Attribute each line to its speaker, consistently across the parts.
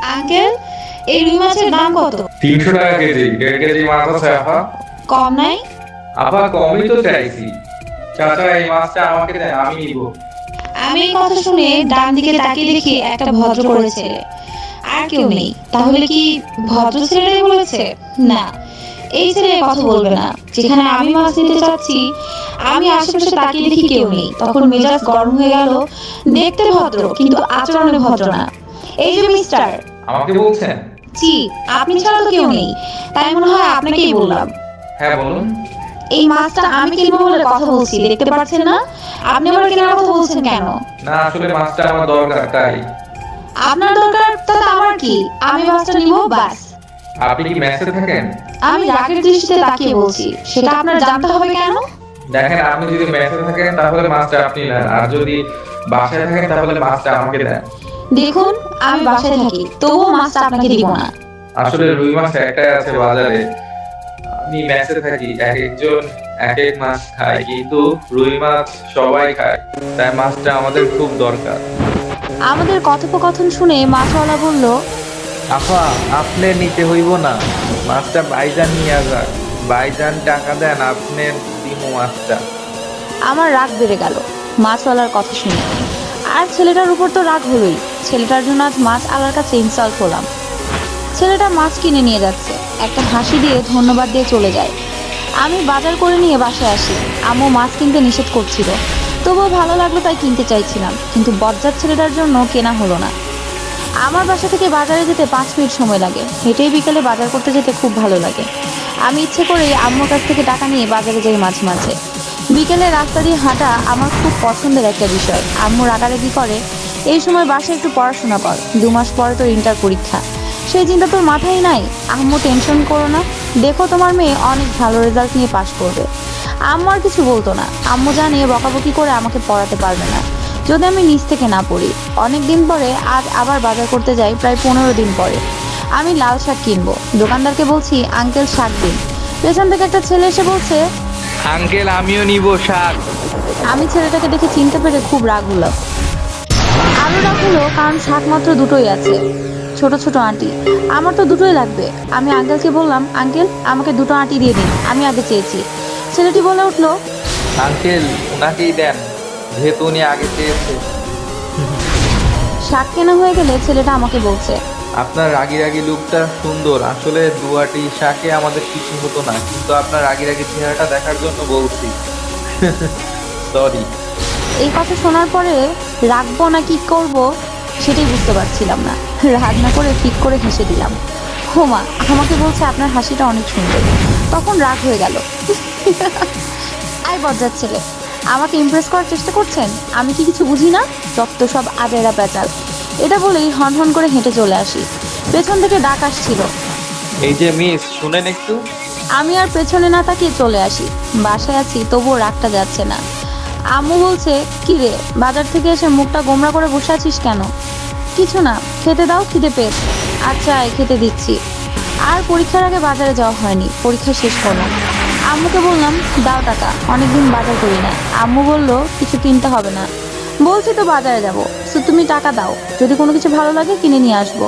Speaker 1: Uncle, এই রুই মাছের দাম কত?
Speaker 2: 300 টাকা কেজি। 1.5 কেজি মাছ আছে আপা।
Speaker 1: কম নাই?
Speaker 2: আপা কমই তো চাইছি। চাচা এই মাছটা আমাকে দেন, আমি নিব।
Speaker 1: আমি এই কথা শুনে ডান দিকে তাকিয়ে দেখি একটা ভদ্র করে ছেলে। আর কেউ নেই। তাহলে কি ভদ্র ছেলেটাই বলেছে? না, এই ছেলে কথা বলবে না। যেখানে আমি মাছ নিতে চাচ্ছি, আমি আশেপাশে তাকিয়ে দেখি কেউ নেই। তখন মেজাজ গরম হয়ে গেল। দেখতে ভদ্র কিন্তু আচরণে ভদ্র না। এই যে মিস্টার।
Speaker 2: আমাকে বলছেন?
Speaker 1: জি, আপনি ছাড়া তো কেউ নেই, তাই মনে হয় আপনাকেই বললাম।
Speaker 2: হ্যাঁ বলুন।
Speaker 1: এই মাছটা আমি কিনবো বলে কথা বলছি, দেখতে পাচ্ছেন না? আপনি আবার কেনার কথা বলছেন কেন?
Speaker 2: না আসলে মাছটা আমার দরকার তাই।
Speaker 1: আপনার দরকার তাতে আমার কি? আমি মাছটা নিব বাস।
Speaker 2: আপনি কি মেসে থাকেন?
Speaker 1: আমি রাগের দৃষ্টিতে তাকিয়ে বলছি, সেটা আপনার জানতে হবে কেন?
Speaker 2: দেখেন আপনি যদি মেসে থাকেন তাহলে মাছটা আপনি নেন, আর যদি বাসায় থাকেন তাহলে মাছটা আমাকে দেন।
Speaker 1: দেখুন, আমি বাসায় থাকি, তবুও মাছটা আপনাকে দিব না।
Speaker 2: আসলে রুই মাছ একটাই আছে বাজারে। আমি মেসে থাকি, এক একজন এক এক মাছ খায়, কিন্তু রুই মাছ সবাই খায়, তাই মাছটা আমাদের খুব দরকার।
Speaker 1: আমাদের কথোপকথন শুনে মাছওয়ালা বলল,
Speaker 2: আপা আপনি নিতে হইব না, মাছটা বাইজান নিয়ে যাক। বাইজান টাকা দেন, আপনি দিমু মাছটা।
Speaker 1: আমার রাগ বেড়ে গেল মাছওয়ালার কথা শুনে। আর ছেলেটার উপর তো রাগ হলোই। ছেলেটার জন্য আজ মাছ আলার কাছে ইনসাল্ট হলাম। ছেলেটা মাছ কিনে নিয়ে যাচ্ছে, একটা হাসি দিয়ে ধন্যবাদ দিয়ে চলে যায়। আমি বাজার করে নিয়ে বাসায় আসি। আম্মু মাছ কিনতে নিষেধ করছিল, তবুও ভালো লাগলো তাই কিনতে চাইছিলাম, কিন্তু বজ্জাত ছেলেটার জন্য কেনা হলো না। আমার বাসা থেকে বাজারে যেতে 5 মিনিট সময় লাগে। হেঁটেই বিকেলে বাজার করতে যেতে খুব ভালো লাগে। আমি ইচ্ছে করেই আম্মুর কাছ থেকে টাকা নিয়ে বাজারে যাই মাঝে মাঝে। বিকেলে রাস্তা দিয়ে হাঁটা আমার খুব পছন্দের একটা বিষয়। আম্মু রাগারাগি করে, এই সময় বাসায় একটু পড়াশোনা কর, 2 মাস পরে তোর ইন্টার পরীক্ষা। সেই চিন্তা তোর মাথায় নাই? আম্মু টেনশন করো না, দেখো তোমার মেয়ে অনেক ভালো রেজাল্ট নিয়ে পাশ করবে। আম্মু আর কিছু বলতো না। আম্মু জানে বকাবকি করে আমাকে পড়াতে পারবে না যদি আমি নিচ থেকে না পড়ি। অনেক দিন পরে আজ আবার বাজার করতে যাই, প্রায় 15 দিন পরে। আমি লাল শাক কিনবো। দোকানদারকে বলছি, আঙ্কেল শাক দিন। পেছন থেকে একটা ছেলে এসে বলছে,
Speaker 2: আঙ্কেল আমিও নিব শাক।
Speaker 1: আমি ছেলেটাকে দেখে চিনতে পেরে খুব রাগ হলো। আরো রাগ হলো কারণ শাক মাত্র দুটোই আছে, ছোট ছোট আঁটি। আমার তো দুটোই লাগবে। আমি আঙ্কেলকে বললাম, আঙ্কেল আমাকে দুটো আঁটি দিয়ে দিন, আমি আগে চেয়েছি। ছেলেটি বলে উঠলো,
Speaker 2: আঙ্কেল ওনাকেই দেন, যেহেতু উনি আগে চেয়েছে।
Speaker 1: শাক কেনা হয়ে গেলে ছেলেটা আমাকে বলছে,
Speaker 2: আপনার রাগি রাগি লুকটা সুন্দর। আসলে দুয়াটি শাকে আমাদের কিছু হতো না, কিন্তু আপনার রাগি রাগি চেহারাটা দেখার জন্য বলছি। সরি।
Speaker 1: এই কথা শোনার পরে রাখবো না কি করব সেটাই বুঝতে পারছিলাম না। রাগ না করে ঠিক করে হেসে দিলাম। হোমা আমাকে বলছে আপনার হাসিটা অনেক সুন্দর। তখন রাগ হয়ে গেল। আই বজ্জাত ছেলে, আমাকে ইমপ্রেস করার চেষ্টা করছেন? আমি কি কিছু বুঝি না? যত সব আজেরা পেঁচাল। এটা বলেই হন হন করে হেঁটে চলে আসি। পেছন থেকে ডাক আসছিল।
Speaker 2: এই যে মিস, শুনেন একটু।
Speaker 1: আমি আর পেছনে না তাকিয়ে চলে আসি। বাসায় আছি তবুও রাগটা যাচ্ছে না। আম্মু বলছে, কি রে বাজার থেকে এসে মুখটা গোমরা করে বসে আছিস কেন? কিছু না, খেতে দাও, খিদে পেয়েছে। আচ্ছা খেতে দিচ্ছি। আর পরীক্ষার আগে বাজারে যাওয়া হয়নি, পরীক্ষা শেষ করলাম। আম্মুকে বললাম, দাও টাকা, অনেকদিন বাজার করি না। আম্মু বলল, কিছু কিনতে হবে না, বলছি তো বাজারে যাবো, তো তুমি টাকা দাও, যদি কোনো কিছু ভালো লাগে কিনে নিয়ে আসবো।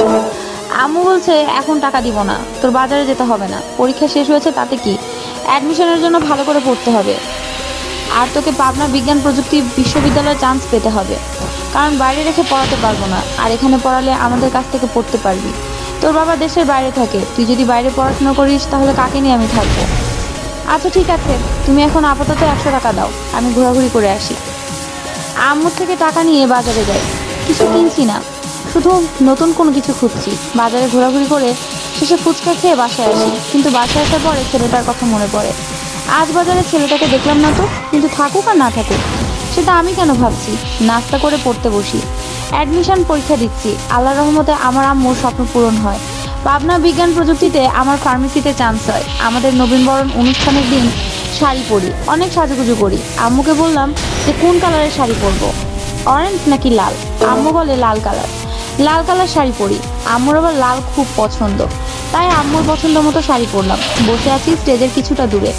Speaker 1: আম্মু বলছে, এখন টাকা দিব না, তোর বাজারে যেতে হবে না, পরীক্ষা শেষ হয়েছে তাতে কি, অ্যাডমিশনের জন্য ভালো করে পড়তে হবে। আর তোকে পাবনা বিজ্ঞান প্রযুক্তি বিশ্ববিদ্যালয়ে চান্স পেতে হবে, কারণ বাইরে রেখে পড়াতে পারবো না, আর এখানে পড়ালে আমাদের কাছ থেকে পড়তে পারবি। তোর বাবা দেশের বাইরে থাকে, তুই যদি বাইরে পড়াশোনা করিস তাহলে কাকে নিয়ে আমি থাকবো? আচ্ছা ঠিক আছে, তুমি এখন আপাতত 100 টাকা দাও, আমি ঘোরাঘুরি করে আসি। আম্মুর থেকে টাকা নিয়ে বাজারে যাই। কিছু কিনছি না, শুধু নতুন কোনো কিছু খুঁজছি। বাজারে ঘোরাঘুরি করে শেষে ফুচকা খেয়ে বাসায় আসি, কিন্তু বাসায় আসার পরে ছেলেটার কথা মনে পড়ে। আজ বাজারে ছেলেটাকে দেখলাম না তো, কিন্তু থাকুক আর না থাকুক সেটা আমি কেন ভাবছি। নাস্তা করে পড়তে বসি, অ্যাডমিশন পরীক্ষা দিচ্ছি। আল্লাহর রহমতে আমার আম্মুর স্বপ্ন পূরণ হয়। পাবনা বিজ্ঞান প্রযুক্তিতে আমার ফার্মেসিতে চান্স হয়। আমাদের নবীনবরণ অনুষ্ঠানের দিন শাড়ি পরি, অনেক সাজুগুজু করি। আম্মুকে বললাম যে কোন কালারের শাড়ি পরবো, অরেঞ্জ নাকি লাল? আম্মু বলে লাল কালার। লাল কালার শাড়ি পরি। আম্মুর আবার লাল খুব পছন্দ, তাই আম্মুর পছন্দ মতো শাড়ি পরলাম। বসে আছি স্টেজের কিছুটা দূরে।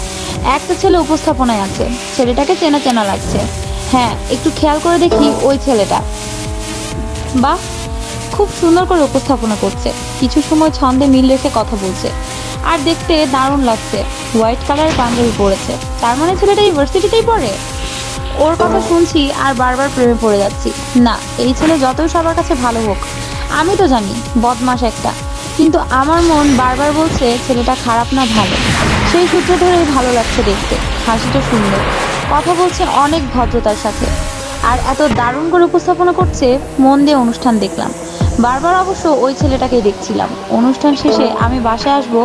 Speaker 1: একটা ছেলে উপস্থাপনায় আছে, ছেলেটাকে চেনা চেনা লাগছে। হ্যাঁ একটু খেয়াল করে দেখি ওই ছেলেটা। বাহ, খুব সুন্দর করে উপস্থাপনা করছে, কিছু সময় ছন্দে মিল রেখে কথা বলছে, আর দেখতে দারুণ লাগছে। হোয়াইট কালারের পাঞ্জাবি পরেছে, তার মানে ছেলেটা ইউনিভার্সিটিতেই পড়ে। ওর কথা শুনছি আর বারবার প্রেমে পড়ে যাচ্ছি। না, এই ছেলে যতই সবার কাছে ভালো হোক, আমি তো জানি বদমাস একটা, কিন্তু আমার মন বারবার বলছে ছেলেটা খারাপ না ভালো। সেই সূত্র ধরেই ভালো লাগছে দেখতে। হাসিটা সুন্দর, কথা বলছে অনেক ভদ্রতার সাথে, আর এত দারুণ করে উপস্থাপনা করছে। মন দিয়ে অনুষ্ঠান দেখলাম, বারবার অবশ্য ওই ছেলেটাকেই দেখছিলাম। অনুষ্ঠান শেষে আমি বাসায় আসবো,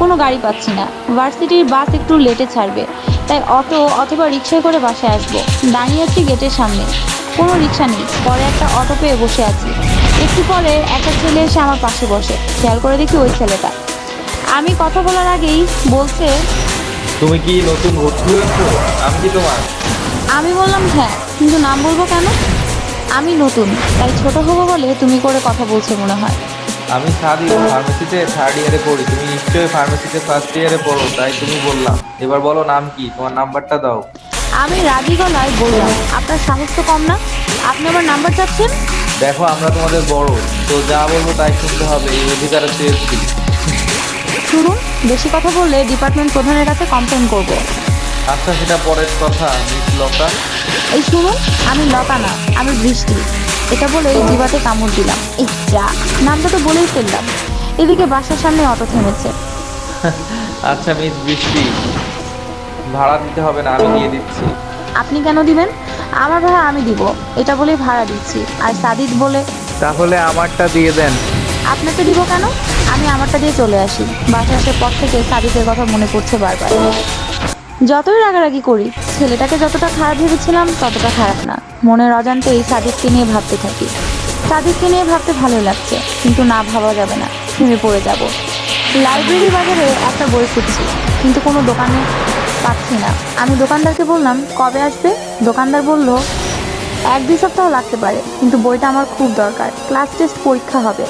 Speaker 1: কোনো গাড়ি পাচ্ছি না। ভার্সিটির বাস একটু লেটে ছাড়বে, তাই অটো অথবা রিক্সায় করে বাসায় আসবো। দাঁড়িয়ে আছি গেটের সামনে, কোনো রিক্সা নেই। পরে একটা অটো পেয়ে বসে আছি। একটু পরে একটা ছেলে এসে আমার পাশে বসে। খেয়াল করে দেখি ওই ছেলেটা। আমি কথা বলার আগেই বলছে,
Speaker 2: তুমি কি নতুন ভর্তি হয়েছো? আমি কি তোমার?
Speaker 1: আমি বললাম হ্যাঁ, কিন্তু নাম বলবো কেন? আমি নতুন, তাই ছোট হবো বলে তুমি করে কথা বলছে মনে হয়।
Speaker 2: আমি সাদি, ফার্মেসিতে 3rd ইয়ারে পড়ি। তুমি নিশ্চয়ই ফার্মেসিতে 1st ইয়ারে পড়ো, তাই তুমি বললাম। এবার বলো নাম কি, তোমার নাম্বারটা দাও।
Speaker 1: আমি রাগী গলায় বললাম, আপনার সাহস তো কম না, আপনি আমার নাম্বার চাচ্ছেন?
Speaker 2: দেখো আমরা তোমাদের বড়, তো যা বলবো তাই শুনতে হবে, এই অধিকার আছে এসপি।
Speaker 1: শুনুন, বেশি কথা বললে ডিপার্টমেন্ট প্রধানের কাছে কমপ্লেন করব।
Speaker 2: আচ্ছা সেটা পরের কথা, মিস লতা।
Speaker 1: এই শুনুন, আমি লতা না, আমি বৃষ্টি। এটা বলে জিবাতে কামড় দিলাম। এই যা, নামটা তো বলেই ফেললাম। এদিকে বাসার সামনে অটো থেমেছে।
Speaker 2: আচ্ছা মিস বৃষ্টি, ভাড়া দিতে হবে না, আমি দিয়ে দিচ্ছি।
Speaker 1: আপনি কেন দিবেন? আমার ভাড়া আমি দিব, এটা বলেই ভাড়া দিচ্ছি। আর সাদিদ বলে,
Speaker 2: তাহলে আমারটা দিয়ে দেন।
Speaker 1: আপনাকে দিব কেন? আমি আমারটা দিয়ে চলে আসি। বাসায় আসার পর থেকে সাদিদের কথা মনে পড়ছে বারবার। যতই রাগারাগি করি, ছেলেটাকে যতটা খারাপ ভেবেছিলাম ততটা খারাপ না। মনের অজান্তেই সাদিদকে নিয়ে ভাবতে থাকি। সাদিদকে নিয়ে ভাবতে ভালো লাগছে, কিন্তু না ভাবা যাবে না, থেমে পড়ে যাব। লাইব্রেরি বাজারে একটা বই খুঁজছি, কিন্তু কোনো দোকানে পাচ্ছি না। আমি দোকানদারকে বললাম কবে আসবে। দোকানদার বলল 1-2 সপ্তাহ লাগতে পারে, কিন্তু বইটা আমার খুব দরকার, ক্লাস টেস্ট পরীক্ষা হবে।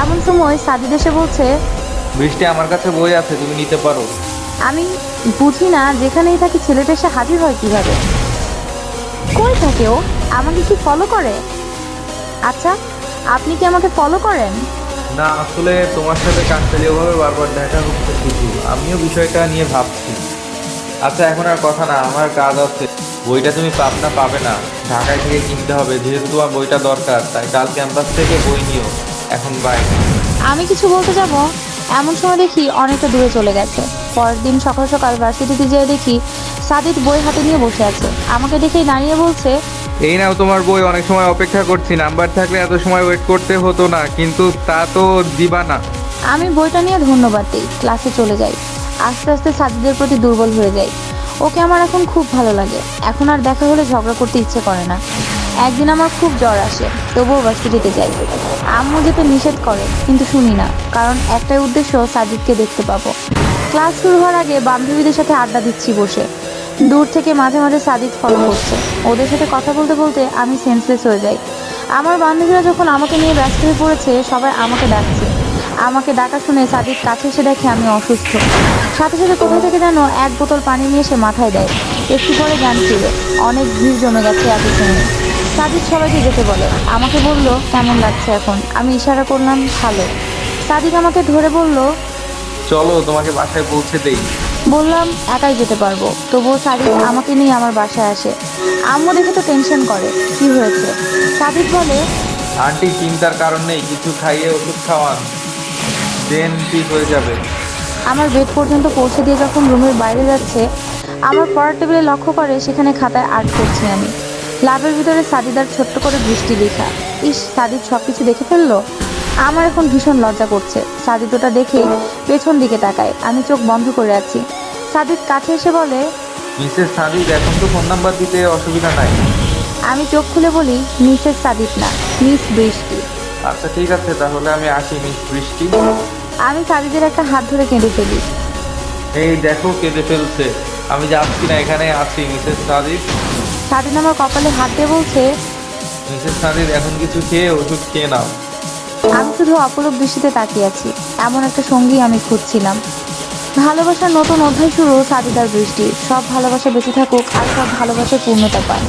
Speaker 1: এমন সময় সাদিদ এসে বলছে,
Speaker 2: বৃষ্টি আমার কাছে বই আছে, তুমি নিতে পারো।
Speaker 1: আমি বুঝি না, যেখানেই থাকি ছেলেটা এসে হাজির হয় কিভাবে? কই থাকে ও? আমাকে কি ফলো করে? আচ্ছা, আপনি কি আমাকে ফলো করেন?
Speaker 2: না আসলে তোমার সাথে কাকতালীয়ভাবে বারবার দেখা হচ্ছে শুধু, আমিও বিষয়টা নিয়ে ভাবছি। আচ্ছা এখন আর কথা না, আমার কাজ আছে। বইটা তুমি পাবনা পাবে না, ঢাকায় থেকে কিনতে হবে। যেহেতু তোমার বইটা দরকার, তাই কাল ক্যাম্পাস থেকে বই নিও। এখন বাই।
Speaker 1: আমি কিছু বলতে যাব, এমন সময় দেখি অনেকটা দূরে চলে গেছে। পরের দিন সকাল সকাল ভার্সিটিতে যেয়ে দেখি সাদিদ বই হাতে নিয়ে বসে আছে। আমাকে দেখেই দাঁড়িয়ে বলছে,
Speaker 2: এই নাও তোমার বই, অনেক সময় অপেক্ষা করছি, নাম্বার থাকলে এত সময় ওয়েট করতে হতো না, কিন্তু তা তো দিবা না।
Speaker 1: আমি বইটা নিয়ে ধন্যবাদ দিই, ক্লাসে চলে যাই। আস্তে আস্তে সাদিদের প্রতি দুর্বল হয়ে যাই। ওকে আমার এখন খুব ভালো লাগে। এখন আর দেখা হলে ঝগড়া করতে ইচ্ছে করে না। একদিন আমার খুব জ্বর আসে, তবুও ভার্সিটিতে যাই। আম্মু যেতে নিষেধ করে, কিন্তু শুনি না, কারণ একটাই উদ্দেশ্য, সাজিদকে দেখতে পাবো। ক্লাস শুরু হওয়ার আগে বান্ধবীদের সাথে আড্ডা দিচ্ছি বসে। দূর থেকে মাঝে মাঝে সাজিদ ফলো করছে। ওদের সাথে কথা বলতে বলতে আমি সেন্সলেস হয়ে যাই। আমার বান্ধবীরা যখন আমাকে নিয়ে ব্যস্ত হয়ে পড়েছে, সবাই আমাকে ডাকছে। আমাকে ডাকা শুনে সাদিদ কাছে এসে দেখে আমি অসুস্থ। সাথে সাথে কোথা থেকে যেন 1 বোতল পানি নিয়ে এসে মাথায় দেয়। একটু পরে জ্ঞান ফিরল। অনেক ভিড় জমে গেছে এত সময়। সাদিদ সবাইকে যেতে বলে। আমাকে বলল কেমন লাগছে এখন। আমি ইশারা করলাম ভালো। সাদিদ আমাকে ধরে বলল,
Speaker 2: চলো তোমাকে বাসায় পৌঁছে দেই।
Speaker 1: বললাম একাই যেতে পারবো। তবুও সাদিদ আমাকে নিয়ে আমার বাসায় আসে। আম্মু দেখে তো টেনশন করে, কি হয়েছে? সাদিদ বলে,
Speaker 2: আন্টি চিন্তার কারণ নেই, কিছু খাইয়ে ওষুধ খাওয়ান, দেন ঠিক হয়ে যাবে।
Speaker 1: আমার বেড পর্যন্ত পৌঁছে দিয়ে যখন রুমের বাইরে যাচ্ছে, আমার পড়ার টেবিলে লক্ষ্য করে সেখানে খাতায় আর্ট করছি আমি। লাভের ভিতরে সাদিদার ছোট্ট করে বৃষ্টি লেখা। ইস, সাদিদ সব কিছু দেখে ফেললো। আমার এখন ভীষণ লজ্জা করছে। সাদিদ ওটা দেখে পেছন দিকে তাকায়। আমি চোখ বন্ধ করে আছি। সাদিদ কাছে এসে বলে,
Speaker 2: মিসেস সাদিদ, এখন তো ফোন নাম্বার দিতে অসুবিধা নাই।
Speaker 1: আমি চোখ খুলে বলি, মিসেস সাদিদ না, মিস বৃষ্টি।
Speaker 2: আচ্ছা ঠিক আছে, তাহলে আমি আসি মিস বৃষ্টি।
Speaker 1: আমি সাদিদের একটা হাত ধরে কেঁদে ফেলি।
Speaker 2: এই দেখো কেঁদে ফেলছে। আমি যাচ্ছি না, এখানে আছি মিসেস সাদিদ।
Speaker 1: সাদিদ আমার কপালে হাত দিয়ে বলছে,
Speaker 2: মিসেস সাদিদ এখন কিছু খেয়ে ওষুধ খেয়ে নাও।
Speaker 1: আমি শুধু অপলক দৃষ্টিতে তাকিয়ে আছি। এমন একটা সঙ্গী আমি খুঁজছিলাম। ভালোবাসার নতুন অধ্যায় শুরু সাদিদার বৃষ্টি। সব ভালোবাসা বেঁচে থাকুক, আর সব ভালোবাসার পূর্ণতা পায়।